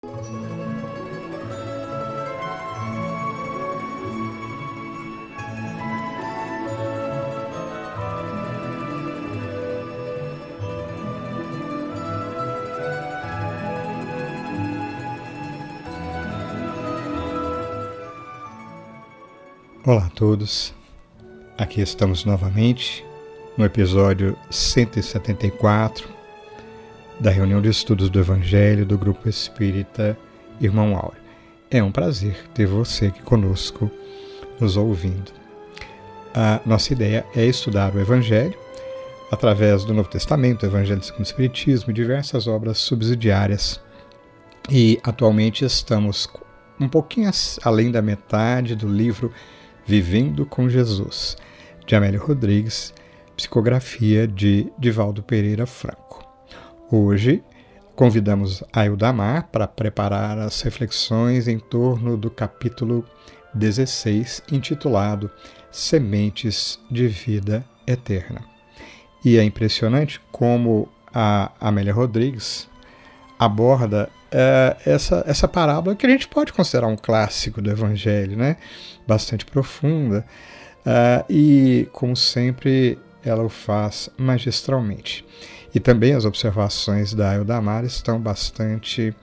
Olá a todos, aqui estamos novamente no episódio 174 da reunião de estudos do Evangelho do Grupo Espírita Irmão Áureo. É um prazer ter você aqui conosco nos ouvindo. A nossa ideia é estudar o Evangelho através do Novo Testamento, o Evangelho segundo o Espiritismo e diversas obras subsidiárias. E atualmente estamos um pouquinho além da metade do livro Vivendo com Jesus, de Amélia Rodrigues, psicografia de Divaldo Pereira Franco. Hoje, convidamos a Ildamar para preparar as reflexões em torno do capítulo 16, intitulado Sementes de Vida Eterna. E é impressionante como a Amélia Rodrigues aborda essa parábola que a gente pode considerar um clássico do Evangelho, né? Bastante profunda, e, como sempre, ela o faz magistralmente. E também as observações da Ildamar estão bastante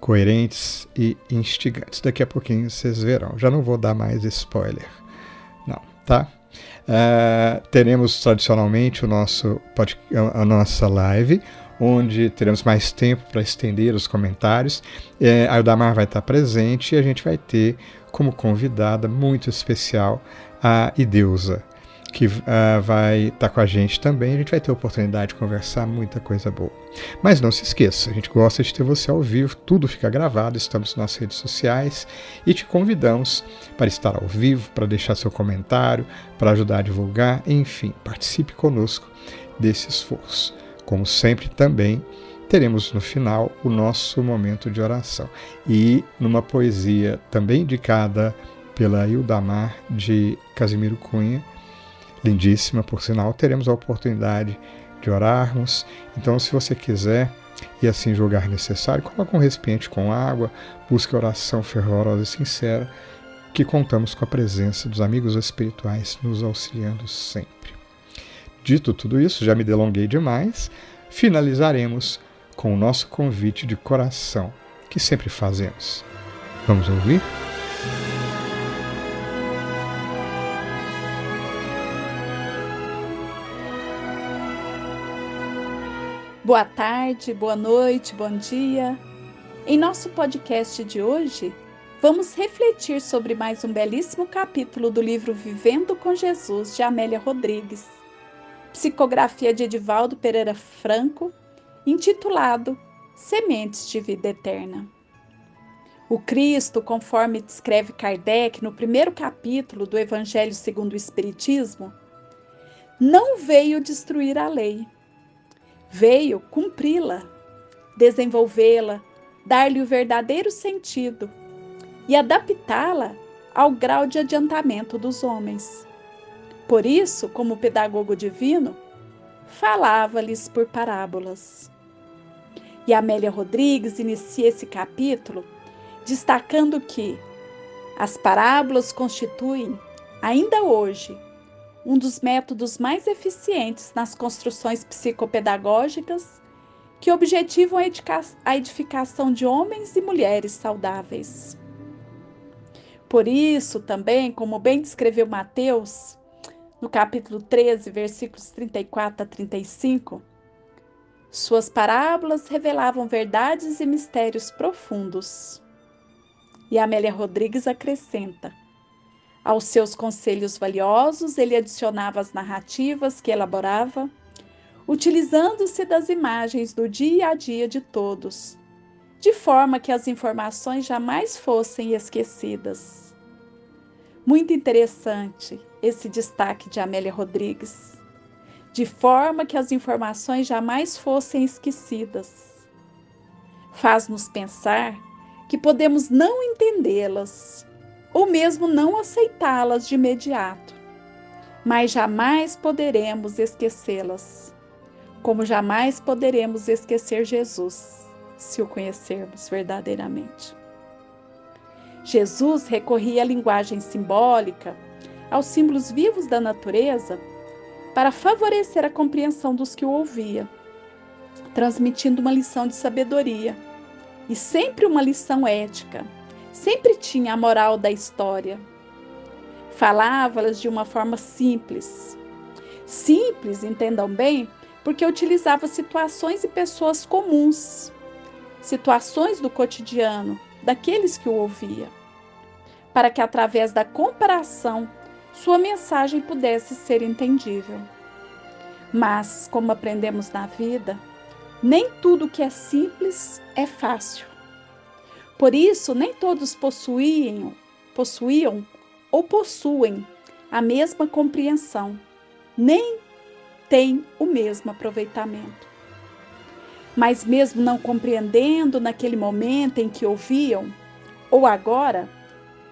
coerentes e instigantes. Daqui a pouquinho vocês verão. Já não vou dar mais spoiler, não, tá? Teremos tradicionalmente a nossa live, onde teremos mais tempo para estender os comentários. A Ildamar vai estar presente e a gente vai ter como convidada muito especial a Ideusa, que vai estar com a gente também. A gente vai ter a oportunidade de conversar muita coisa boa. Mas não se esqueça, a gente gosta de ter você ao vivo, tudo fica gravado, estamos nas redes sociais e te convidamos para estar ao vivo, para deixar seu comentário, para ajudar a divulgar, enfim, participe conosco desse esforço. Como sempre, também teremos no final o nosso momento de oração. E numa poesia também indicada pela Ildamar, de Casimiro Cunha, lindíssima por sinal, teremos a oportunidade de orarmos. Então, se você quiser e assim julgar necessário, coloque um recipiente com água, busque oração fervorosa e sincera, que contamos com a presença dos amigos espirituais nos auxiliando sempre. Dito tudo isso, já me delonguei demais, finalizaremos com o nosso convite de coração, que sempre fazemos. Vamos ouvir? Boa tarde, boa noite, bom dia. Em nosso podcast de hoje, vamos refletir sobre mais um belíssimo capítulo do livro Vivendo com Jesus, de Amélia Rodrigues, psicografia de Divaldo Pereira Franco, intitulado Sementes de Vida Eterna. O Cristo, conforme descreve Kardec no primeiro capítulo do Evangelho segundo o Espiritismo, não veio destruir a lei, veio cumpri-la, desenvolvê-la, dar-lhe o verdadeiro sentido e adaptá-la ao grau de adiantamento dos homens. Por isso, como pedagogo divino, falava-lhes por parábolas. E Amélia Rodrigues inicia esse capítulo destacando que as parábolas constituem, ainda hoje, um dos métodos mais eficientes nas construções psicopedagógicas que objetivam a edificação de homens e mulheres saudáveis. Por isso, também, como bem descreveu Mateus, no capítulo 13, versículos 34 a 35, suas parábolas revelavam verdades e mistérios profundos. E Amélia Rodrigues acrescenta: aos seus conselhos valiosos, ele adicionava as narrativas que elaborava, utilizando-se das imagens do dia a dia de todos, de forma que as informações jamais fossem esquecidas. Muito interessante esse destaque de Amélia Rodrigues, de forma que as informações jamais fossem esquecidas. Faz-nos pensar que podemos não entendê-las, ou mesmo não aceitá-las de imediato, mas jamais poderemos esquecê-las, como jamais poderemos esquecer Jesus, se o conhecermos verdadeiramente. Jesus recorria à linguagem simbólica, aos símbolos vivos da natureza, para favorecer a compreensão dos que o ouviam, transmitindo uma lição de sabedoria e sempre uma lição ética. Sempre tinha a moral da história. Falava-las de uma forma simples. Simples, entendam bem, porque utilizava situações e pessoas comuns, situações do cotidiano, daqueles que o ouviam, para que através da comparação sua mensagem pudesse ser entendível. Mas, como aprendemos na vida, nem tudo que é simples é fácil. Por isso, nem todos possuíam ou possuem a mesma compreensão, nem têm o mesmo aproveitamento. Mas mesmo não compreendendo naquele momento em que ouviam, ou agora,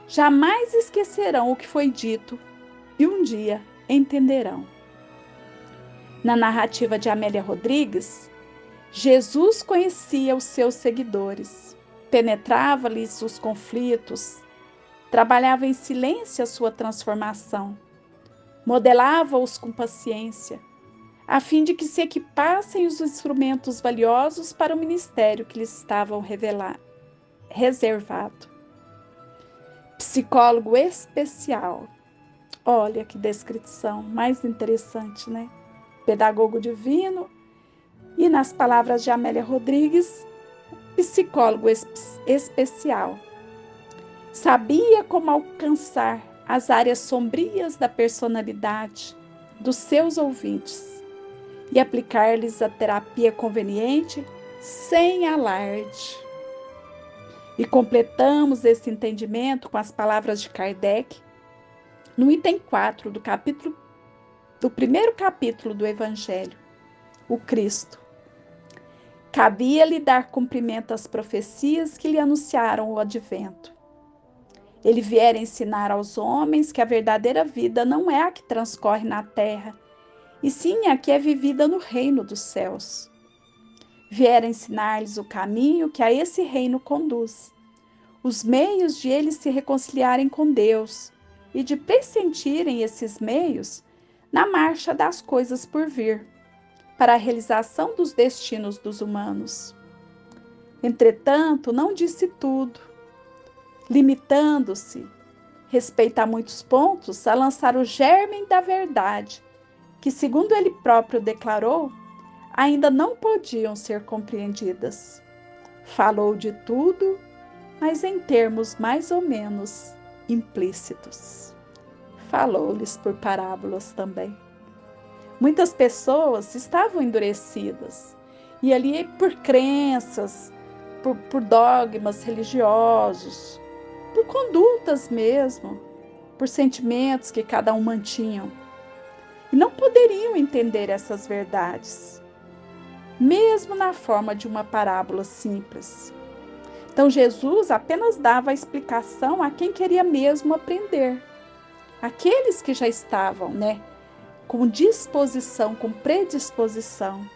jamais esquecerão o que foi dito e um dia entenderão. Na narrativa de Amélia Rodrigues, Jesus conhecia os seus seguidores, penetrava-lhes os conflitos, trabalhava em silêncio a sua transformação, modelava-os com paciência, a fim de que se equipassem os instrumentos valiosos para o ministério que lhes estavam reservado. Psicólogo especial. Olha que descrição mais interessante, né? Pedagogo divino e, nas palavras de Amélia Rodrigues, psicólogo especial. Sabia como alcançar as áreas sombrias da personalidade dos seus ouvintes e aplicar-lhes a terapia conveniente sem alarde. E completamos esse entendimento com as palavras de Kardec no item 4 do primeiro capítulo do Evangelho, o Cristo. Cabia-lhe dar cumprimento às profecias que lhe anunciaram o advento. Ele viera ensinar aos homens que a verdadeira vida não é a que transcorre na terra, e sim a que é vivida no reino dos céus. Viera ensinar-lhes o caminho que a esse reino conduz, os meios de eles se reconciliarem com Deus e de pressentirem esses meios na marcha das coisas por vir, para a realização dos destinos dos humanos. Entretanto, não disse tudo, limitando-se, respeito a muitos pontos, a lançar o germe da verdade, que, segundo ele próprio declarou, ainda não podiam ser compreendidas. Falou de tudo, mas em termos mais ou menos implícitos. Falou-lhes por parábolas também. Muitas pessoas estavam endurecidas, e ali por crenças, por dogmas religiosos, por condutas mesmo, por sentimentos que cada um mantinham, e não poderiam entender essas verdades, mesmo na forma de uma parábola simples. Então Jesus apenas dava a explicação a quem queria mesmo aprender, aqueles que já estavam, com disposição, com predisposição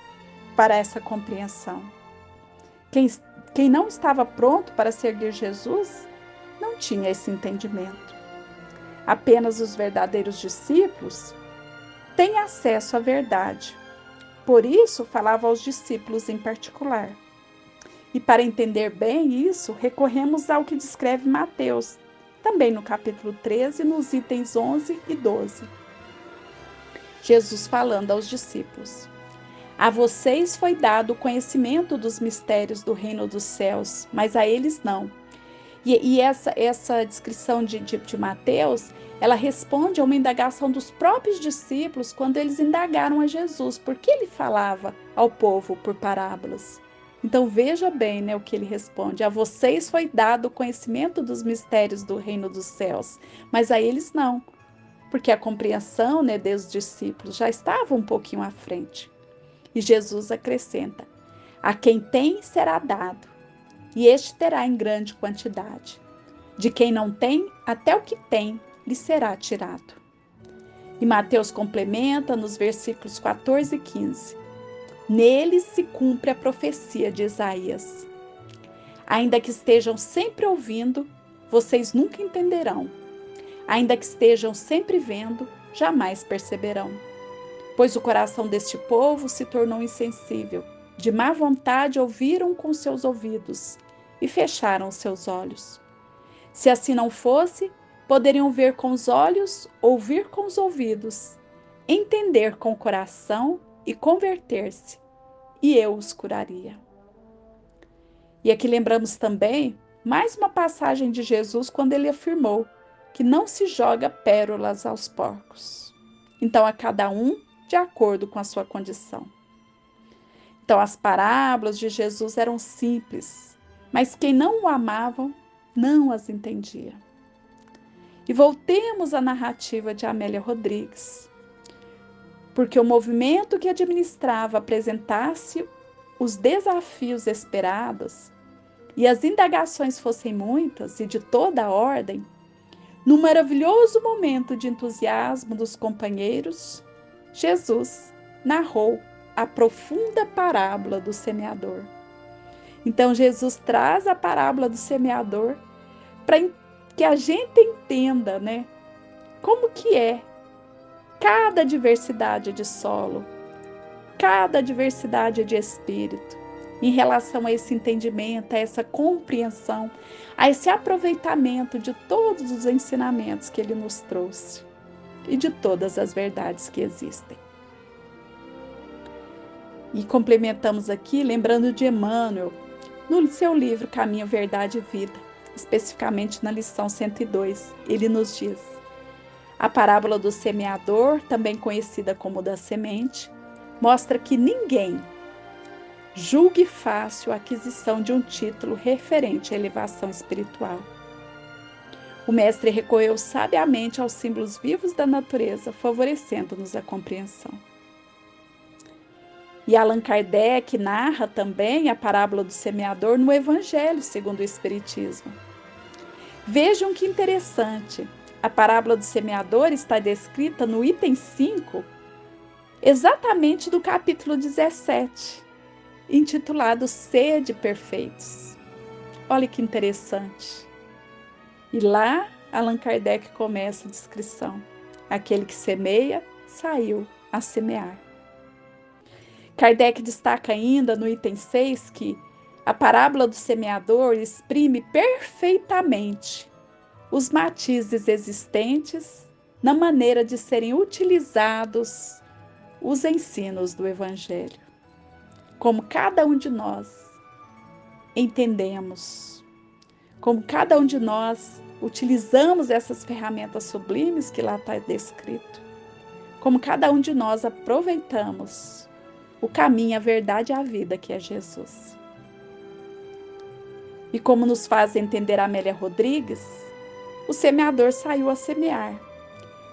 para essa compreensão. Quem não estava pronto para seguir Jesus não tinha esse entendimento. Apenas os verdadeiros discípulos têm acesso à verdade. Por isso, falava aos discípulos em particular. E para entender bem isso, recorremos ao que descreve Mateus, também no capítulo 13, nos itens 11 e 12. Jesus falando aos discípulos: a vocês foi dado o conhecimento dos mistérios do reino dos céus, mas a eles não. E essa descrição de Mateus, ela responde a uma indagação dos próprios discípulos quando eles indagaram a Jesus, por que ele falava ao povo por parábolas. Então veja bem, o que ele responde: a vocês foi dado o conhecimento dos mistérios do reino dos céus, mas a eles não, porque a compreensão dos discípulos já estava um pouquinho à frente. E Jesus acrescenta: a quem tem será dado, e este terá em grande quantidade. De quem não tem, até o que tem lhe será tirado. E Mateus complementa nos versículos 14 e 15. Neles se cumpre a profecia de Isaías. Ainda que estejam sempre ouvindo, vocês nunca entenderão. Ainda que estejam sempre vendo, jamais perceberão. Pois o coração deste povo se tornou insensível. De má vontade ouviram com seus ouvidos e fecharam seus olhos. Se assim não fosse, poderiam ver com os olhos, ouvir com os ouvidos, entender com o coração e converter-se, e eu os curaria. E aqui lembramos também mais uma passagem de Jesus quando ele afirmou que não se joga pérolas aos porcos. Então, a cada um de acordo com a sua condição. Então, as parábolas de Jesus eram simples, mas quem não o amava não as entendia. E voltemos à narrativa de Amélia Rodrigues, porque o movimento que administrava apresentasse os desafios esperados e as indagações fossem muitas e de toda a ordem, num maravilhoso momento de entusiasmo dos companheiros, Jesus narrou a profunda parábola do semeador. Então, Jesus traz a parábola do semeador para que a gente entenda, como que é cada diversidade de solo, cada diversidade de espírito, em relação a esse entendimento, a essa compreensão, a esse aproveitamento de todos os ensinamentos que ele nos trouxe e de todas as verdades que existem. E complementamos aqui lembrando de Emmanuel, no seu livro Caminho, Verdade e Vida, especificamente na lição 102, ele nos diz: a parábola do semeador, também conhecida como da semente, mostra que ninguém julgue fácil a aquisição de um título referente à elevação espiritual. O mestre recorreu sabiamente aos símbolos vivos da natureza, favorecendo-nos a compreensão. E Allan Kardec narra também a parábola do semeador no Evangelho segundo o Espiritismo. Vejam que interessante, a parábola do semeador está descrita no item 5, exatamente do capítulo 17, intitulado Sede Perfeitos. Olha que interessante. E lá, Allan Kardec começa a descrição. Aquele que semeia, saiu a semear. Kardec destaca ainda no item 6 que a parábola do semeador exprime perfeitamente os matizes existentes na maneira de serem utilizados os ensinos do Evangelho. Como cada um de nós entendemos, como cada um de nós utilizamos essas ferramentas sublimes que lá está descrito, como cada um de nós aproveitamos o caminho, a verdade e a vida que é Jesus. E como nos faz entender Amélia Rodrigues, o semeador saiu a semear.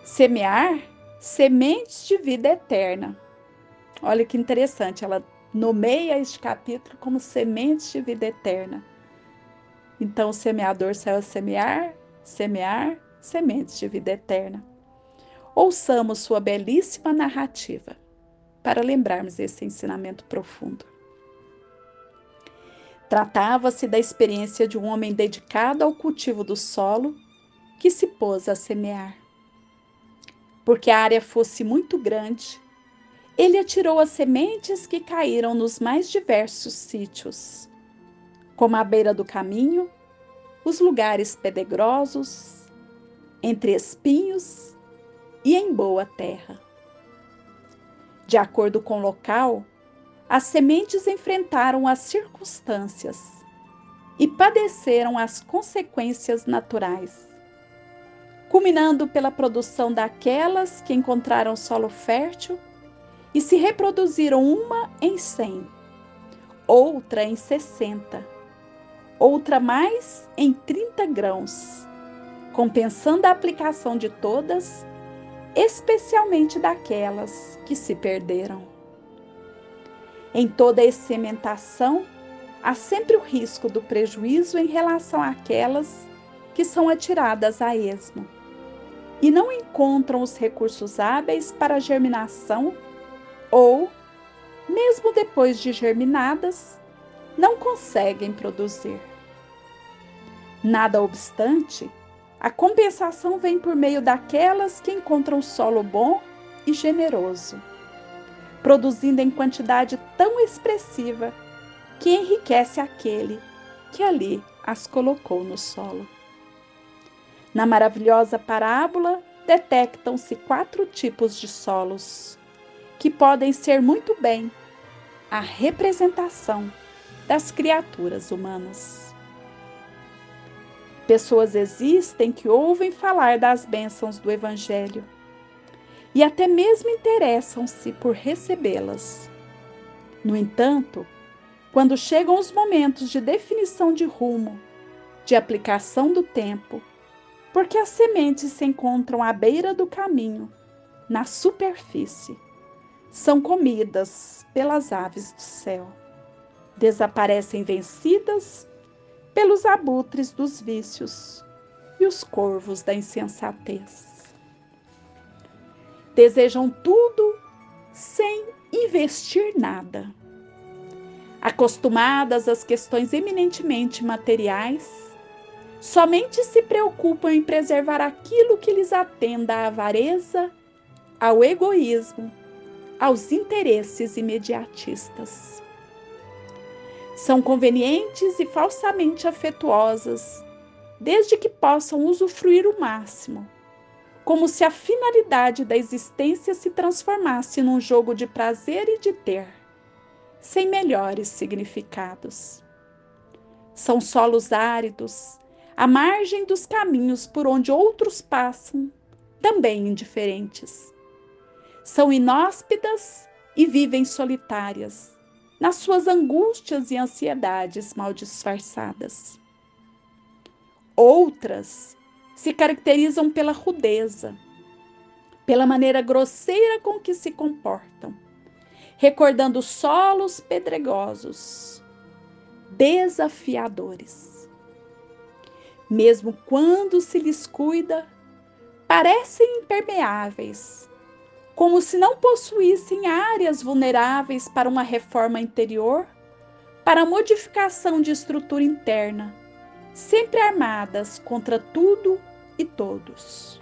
Semear sementes de vida eterna. Olha que interessante, ela nomeia este capítulo como sementes de vida eterna. Então o semeador saiu a semear, sementes de vida eterna. Ouçamos sua belíssima narrativa, para lembrarmos esse ensinamento profundo. Tratava-se da experiência de um homem dedicado ao cultivo do solo que se pôs a semear. Porque a área fosse muito grande, ele atirou as sementes que caíram nos mais diversos sítios, como à beira do caminho, os lugares pedregosos, entre espinhos e em boa terra. De acordo com o local, as sementes enfrentaram as circunstâncias e padeceram as consequências naturais, culminando pela produção daquelas que encontraram solo fértil e se reproduziram uma em 100, outra em 60, outra mais em 30 grãos, compensando a aplicação de todas, especialmente daquelas que se perderam. Em toda a sementação, há sempre o risco do prejuízo em relação àquelas que são atiradas a esmo e não encontram os recursos hábeis para a germinação ou, mesmo depois de germinadas, não conseguem produzir. Nada obstante, a compensação vem por meio daquelas que encontram solo bom e generoso, produzindo em quantidade tão expressiva que enriquece aquele que ali as colocou no solo. Na maravilhosa parábola, detectam-se 4 tipos de solos, que podem ser muito bem a representação das criaturas humanas. Pessoas existem que ouvem falar das bênçãos do Evangelho e até mesmo interessam-se por recebê-las. No entanto, quando chegam os momentos de definição de rumo, de aplicação do tempo, porque as sementes se encontram à beira do caminho, na superfície, são comidas pelas aves do céu, desaparecem vencidas pelos abutres dos vícios e os corvos da insensatez. Desejam tudo sem investir nada. Acostumadas às questões eminentemente materiais, somente se preocupam em preservar aquilo que lhes atenda à avareza, ao egoísmo, aos interesses imediatistas. São convenientes e falsamente afetuosas, desde que possam usufruir o máximo, como se a finalidade da existência se transformasse num jogo de prazer e de ter, sem melhores significados. São solos áridos, à margem dos caminhos por onde outros passam, também indiferentes. São inóspitas e vivem solitárias, nas suas angústias e ansiedades mal disfarçadas. Outras se caracterizam pela rudeza, pela maneira grosseira com que se comportam, recordando solos pedregosos, desafiadores. Mesmo quando se lhes cuida, parecem impermeáveis, como se não possuíssem áreas vulneráveis para uma reforma interior, para a modificação de estrutura interna, sempre armadas contra tudo e todos.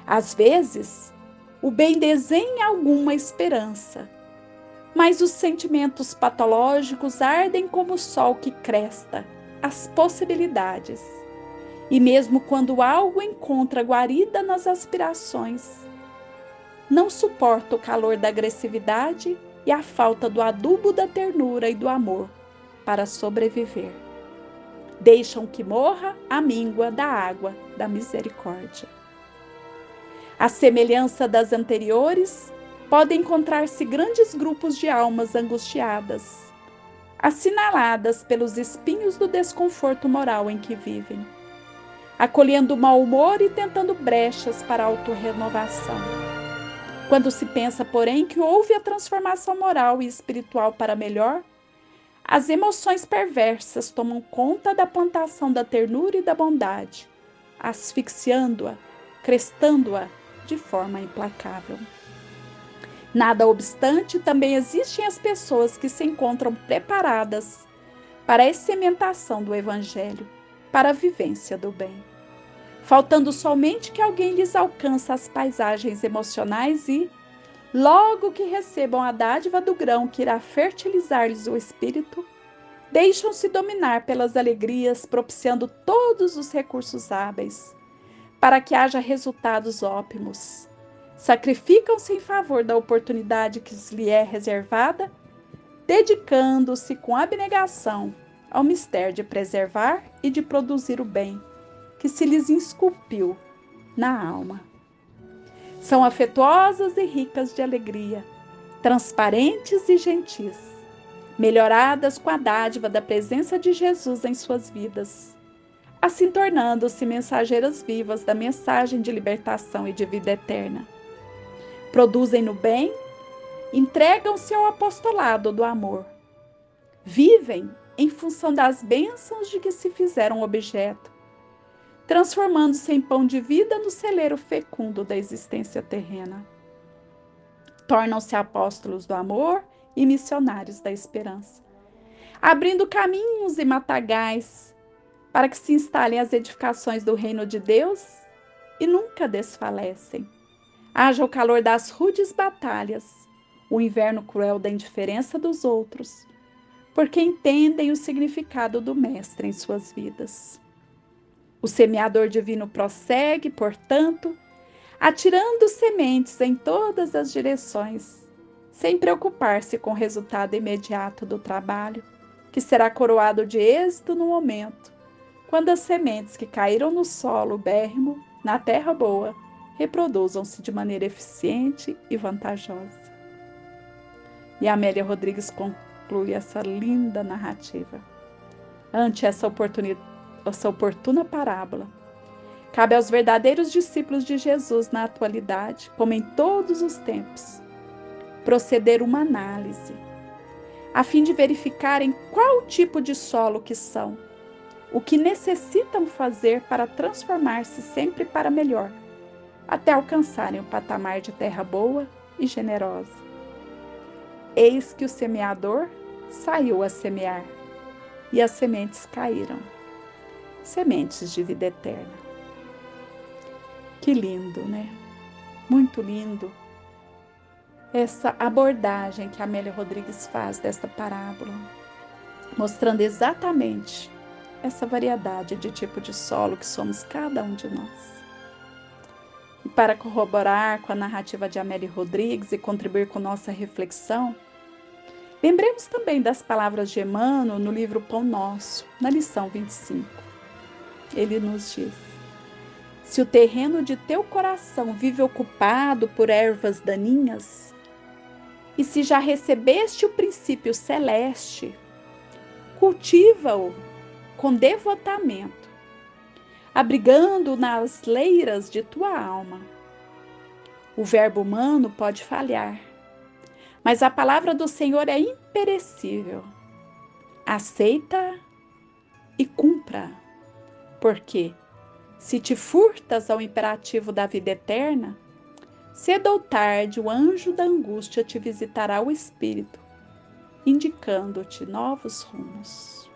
Às vezes, o bem desenha alguma esperança, mas os sentimentos patológicos ardem como o sol que cresta as possibilidades, e mesmo quando algo encontra guarida nas aspirações, não suporta o calor da agressividade e a falta do adubo da ternura e do amor para sobreviver. Deixam que morra a míngua da água da misericórdia. À semelhança das anteriores, podem encontrar-se grandes grupos de almas angustiadas, assinaladas pelos espinhos do desconforto moral em que vivem, acolhendo o mau humor e tentando brechas para a autorrenovação. Quando se pensa, porém, que houve a transformação moral e espiritual para melhor, as emoções perversas tomam conta da plantação da ternura e da bondade, asfixiando-a, crestando-a de forma implacável. Nada obstante, também existem as pessoas que se encontram preparadas para a sementação do Evangelho, para a vivência do bem, faltando somente que alguém lhes alcance as paisagens emocionais e, logo que recebam a dádiva do grão que irá fertilizar-lhes o espírito, deixam-se dominar pelas alegrias, propiciando todos os recursos hábeis, para que haja resultados óptimos. Sacrificam-se em favor da oportunidade que lhe é reservada, dedicando-se com abnegação ao mistério de preservar e de produzir o bem que se lhes esculpiu na alma. São afetuosas e ricas de alegria, transparentes e gentis, melhoradas com a dádiva da presença de Jesus em suas vidas, assim tornando-se mensageiras vivas da mensagem de libertação e de vida eterna. Produzem no bem, entregam-se ao apostolado do amor, vivem em função das bênçãos de que se fizeram objeto, transformando-se em pão de vida no celeiro fecundo da existência terrena. Tornam-se apóstolos do amor e missionários da esperança, abrindo caminhos e matagais, para que se instalem as edificações do reino de Deus e nunca desfalecem. Haja o calor das rudes batalhas, o inverno cruel da indiferença dos outros, porque entendem o significado do Mestre em suas vidas. O semeador divino prossegue, portanto, atirando sementes em todas as direções, sem preocupar-se com o resultado imediato do trabalho, que será coroado de êxito no momento, quando as sementes que caíram no solo bérrimo, na terra boa, reproduzam-se de maneira eficiente e vantajosa. E Amélia Rodrigues conclui essa linda narrativa. Ante essa oportuna parábola, cabe aos verdadeiros discípulos de Jesus na atualidade, como em todos os tempos, proceder uma análise, a fim de verificarem qual tipo de solo que são, o que necessitam fazer para transformar-se sempre para melhor, até alcançarem o patamar de terra boa e generosa. Eis que o semeador saiu a semear, e as sementes caíram, sementes de vida eterna. Que lindo, né? Muito lindo essa abordagem que a Amélia Rodrigues faz desta parábola, mostrando exatamente essa variedade de tipo de solo que somos cada um de nós. E para corroborar com a narrativa de Amélia Rodrigues e contribuir com nossa reflexão, lembremos também das palavras de Emmanuel no livro Pão Nosso, na lição 25. Ele nos diz: se o terreno de teu coração vive ocupado por ervas daninhas, e se já recebeste o princípio celeste, cultiva-o com devotamento, abrigando-o nas leiras de tua alma. O verbo humano pode falhar, mas a palavra do Senhor é imperecível. Aceita e cumpra, porque se te furtas ao imperativo da vida eterna, cedo ou tarde o anjo da angústia te visitará o espírito, indicando-te novos rumos.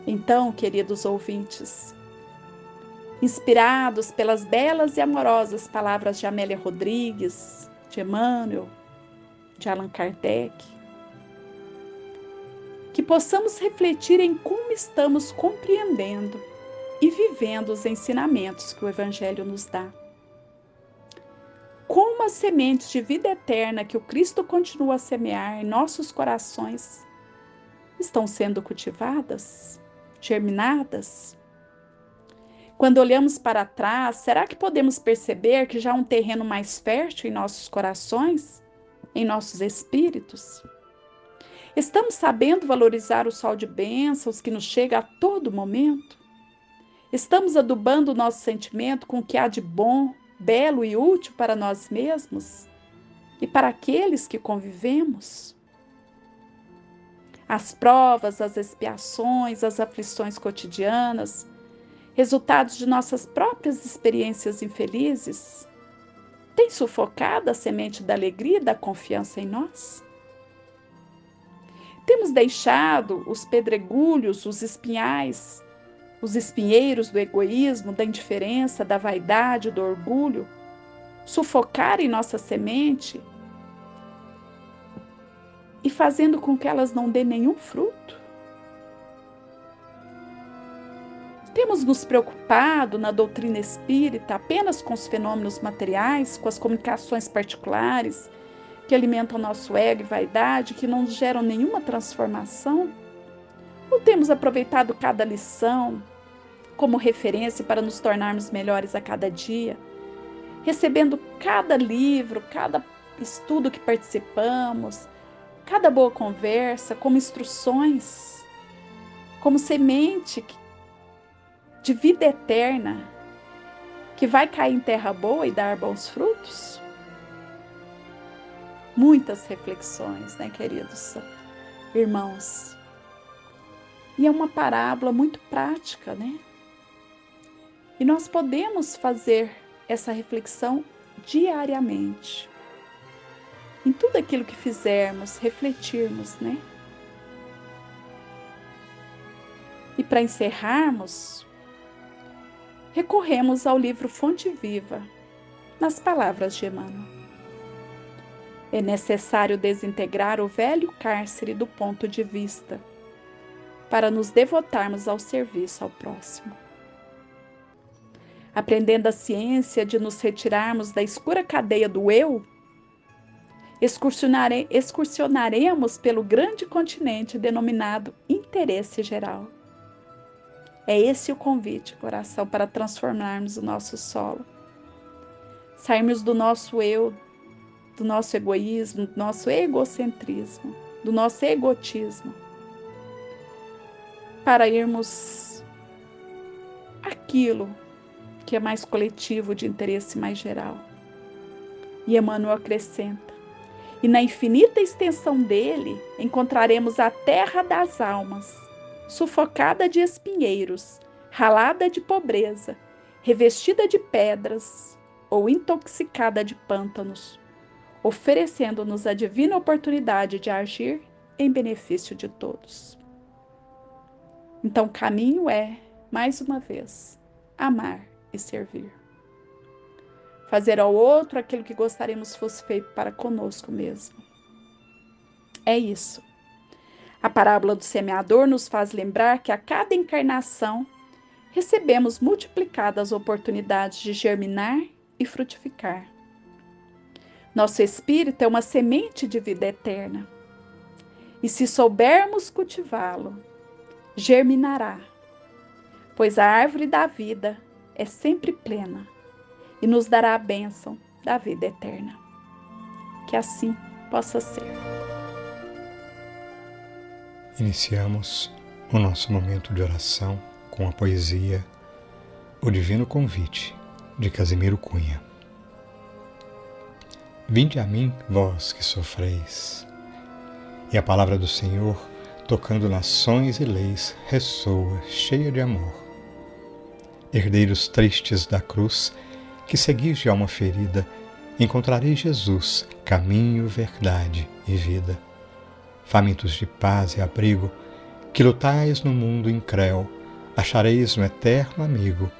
Então, queridos ouvintes, inspirados pelas belas e amorosas palavras de Amélia Rodrigues, de Emmanuel, de Allan Kardec, que possamos refletir em como estamos compreendendo e vivendo os ensinamentos que o Evangelho nos dá. Como as sementes de vida eterna que o Cristo continua a semear em nossos corações estão sendo cultivadas, germinadas? Quando olhamos para trás, será que podemos perceber que já há um terreno mais fértil em nossos corações, em nossos espíritos? Estamos sabendo valorizar o sol de bênçãos que nos chega a todo momento? Estamos adubando o nosso sentimento com o que há de bom, belo e útil para nós mesmos e para aqueles que convivemos? As provas, as expiações, as aflições cotidianas, resultados de nossas próprias experiências infelizes, têm sufocado a semente da alegria e da confiança em nós? Temos deixado os pedregulhos, os espinhais, os espinheiros do egoísmo, da indiferença, da vaidade, do orgulho, sufocarem nossa semente e fazendo com que elas não dêem nenhum fruto? Temos nos preocupado na doutrina espírita apenas com os fenômenos materiais, com as comunicações particulares que alimentam nosso ego e vaidade, que não geram nenhuma transformação? Ou temos aproveitado cada lição como referência para nos tornarmos melhores a cada dia, recebendo cada livro, cada estudo que participamos, cada boa conversa como instruções, como semente de vida eterna que vai cair em terra boa e dar bons frutos? Muitas reflexões, né, queridos irmãos? E é uma parábola muito prática, né? E nós podemos fazer essa reflexão diariamente. Em tudo aquilo que fizermos, refletirmos, né? E para encerrarmos, recorremos ao livro Fonte Viva, nas palavras de Emmanuel. É necessário desintegrar o velho cárcere do ponto de vista, para nos devotarmos ao serviço ao próximo. Aprendendo a ciência de nos retirarmos da escura cadeia do eu, excursionaremos pelo grande continente denominado interesse geral. É esse o convite, coração, para transformarmos o nosso solo. Sairmos do nosso eu, do nosso egoísmo, do nosso egocentrismo, do nosso egotismo, para irmos aquilo que é mais coletivo, de interesse mais geral. E Emmanuel acrescenta: e na infinita extensão dele encontraremos a terra das almas, sufocada de espinheiros, ralada de pobreza, revestida de pedras ou intoxicada de pântanos, oferecendo-nos a divina oportunidade de agir em benefício de todos. Então o caminho é, mais uma vez, amar e servir. Fazer ao outro aquilo que gostaríamos fosse feito para conosco mesmo. É isso. A parábola do semeador nos faz lembrar que a cada encarnação recebemos multiplicadas oportunidades de germinar e frutificar. Nosso espírito é uma semente de vida eterna. E se soubermos cultivá-lo, germinará, pois a árvore da vida é sempre plena e nos dará a bênção da vida eterna. Que assim possa ser. Iniciamos o nosso momento de oração com a poesia O Divino Convite, de Casimiro Cunha. Vinde a mim, vós que sofreis. E a palavra do Senhor, tocando nações e leis, ressoa, cheia de amor. Herdeiros tristes da cruz, que seguis de alma ferida, encontrareis Jesus, caminho, verdade e vida. Famintos de paz e abrigo, que lutais no mundo incréu, achareis no eterno amigo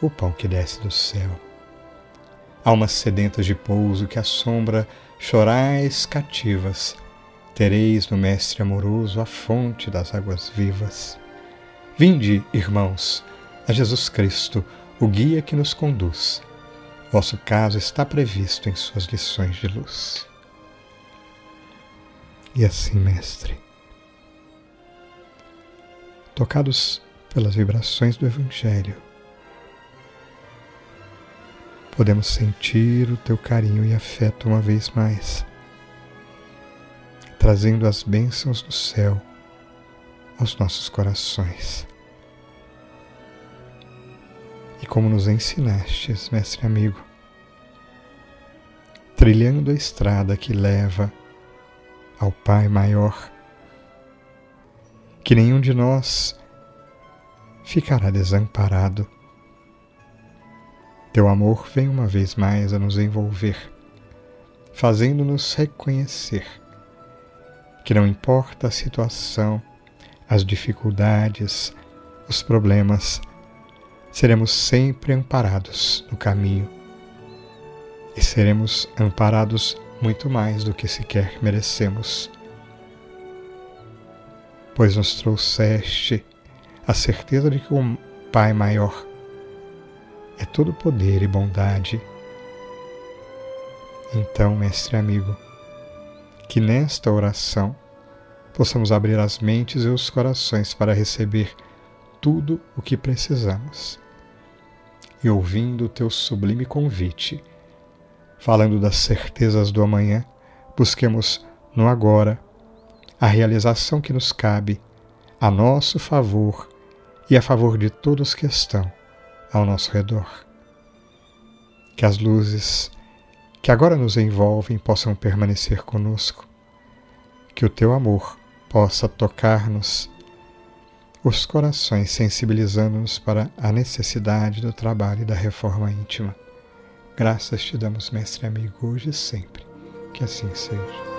o pão que desce do céu. Almas sedentas de pouso que à sombra chorais cativas, tereis no Mestre amoroso a fonte das águas vivas. Vinde, irmãos, a Jesus Cristo, o guia que nos conduz. Vosso caso está previsto em suas lições de luz. E assim, Mestre, tocados pelas vibrações do Evangelho, podemos sentir o teu carinho e afeto uma vez mais, trazendo as bênçãos do céu aos nossos corações. E como nos ensinastes, Mestre amigo, trilhando a estrada que leva ao Pai maior, que nenhum de nós ficará desamparado. Teu amor vem uma vez mais a nos envolver, fazendo-nos reconhecer que não importa a situação, as dificuldades, os problemas, seremos sempre amparados no caminho e seremos amparados muito mais do que sequer merecemos, pois nos trouxeste a certeza de que o Pai maior é todo poder e bondade. Então, Mestre amigo, que nesta oração possamos abrir as mentes e os corações para receber tudo o que precisamos. E ouvindo o teu sublime convite, falando das certezas do amanhã, busquemos no agora a realização que nos cabe a nosso favor e a favor de todos que estão ao nosso redor. Que as luzes que agora nos envolvem possam permanecer conosco, que o teu amor possa tocar-nos os corações, sensibilizando-nos para a necessidade do trabalho e da reforma íntima. Graças te damos, Mestre amigo, hoje e sempre. Que assim seja.